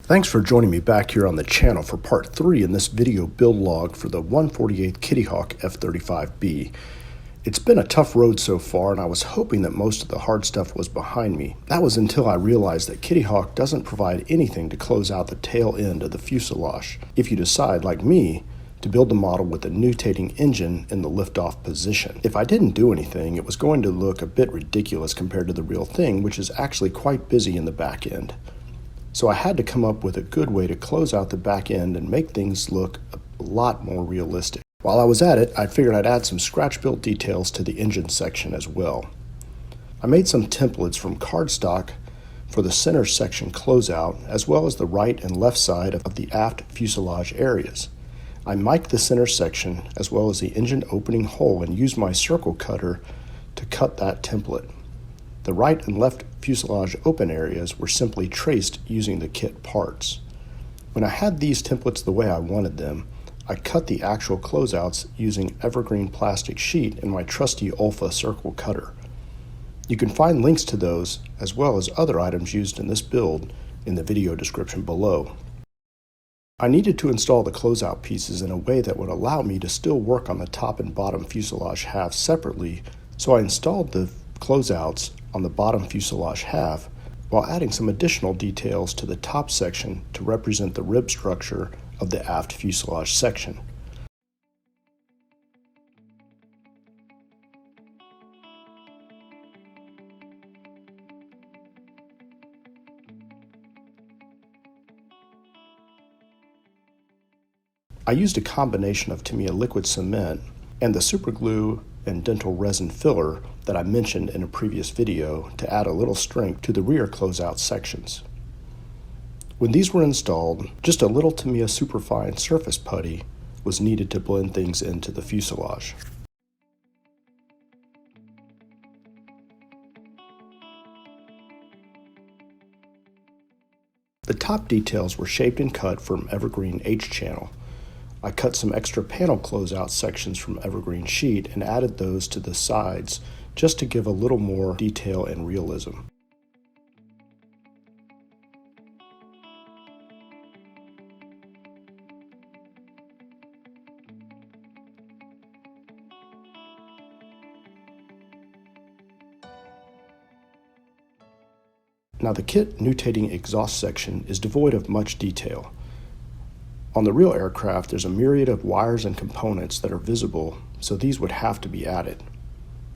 Thanks for joining me back here on the channel for part 3 in this video build log for the 148th Kitty Hawk F-35B. It's been a tough road so far, and I was hoping that most of the hard stuff was behind me. That was until I realized that Kitty Hawk doesn't provide anything to close out the tail end of the fuselage if you decide, like me, to build the model with a nutating engine in the liftoff position. If I didn't do anything, it was going to look a bit ridiculous compared to the real thing, which is actually quite busy in the back end. So I had to come up with a good way to close out the back end and make things look a lot more realistic. While I was at it, I figured I'd add some scratch-built details to the engine section as well. I made some templates from cardstock for the center section closeout, as well as the right and left side of the aft fuselage areas. I mic'd the center section as well as the engine opening hole and used my circle cutter to cut that template. The right and left fuselage open areas were simply traced using the kit parts. When I had these templates the way I wanted them, I cut the actual closeouts using evergreen plastic sheet in my trusty Olfa circle cutter. You can find links to those as well as other items used in this build in the video description below. I needed to install the closeout pieces in a way that would allow me to still work on the top and bottom fuselage halves separately, so I installed the closeouts on the bottom fuselage half while adding some additional details to the top section to represent the rib structure of the aft fuselage section. I used a combination of Tamiya liquid cement and the super glue and dental resin filler that I mentioned in a previous video to add a little strength to the rear closeout sections. When these were installed, just a little Tamiya superfine surface putty was needed to blend things into the fuselage. The top details were shaped and cut from evergreen H-channel. I cut some extra panel closeout sections from evergreen sheet and added those to the sides just to give a little more detail and realism. Now the kit nutating exhaust section is devoid of much detail. On the real aircraft, there's a myriad of wires and components that are visible, so these would have to be added.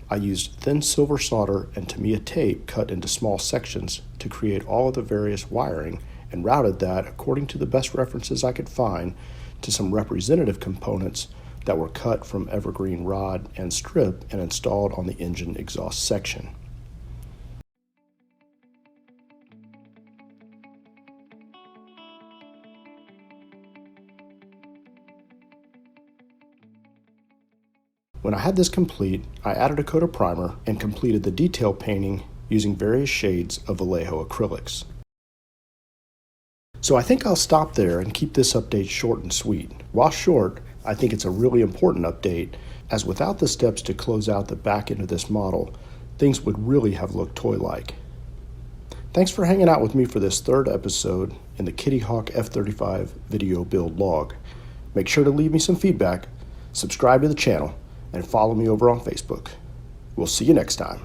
I used thin silver solder and Tamiya tape cut into small sections to create all of the various wiring and routed that according to the best references I could find to some representative components that were cut from evergreen rod and strip and installed on the engine exhaust section. When I had this complete, I added a coat of primer and completed the detail painting using various shades of Vallejo acrylics. So I think I'll stop there and keep this update short and sweet. While short, I think it's a really important update, as without the steps to close out the back end of this model, things would really have looked toy-like. Thanks for hanging out with me for this third episode in the Kitty Hawk F-35 video build log. Make sure to leave me some feedback, subscribe to the channel, and follow me over on Facebook. We'll see you next time.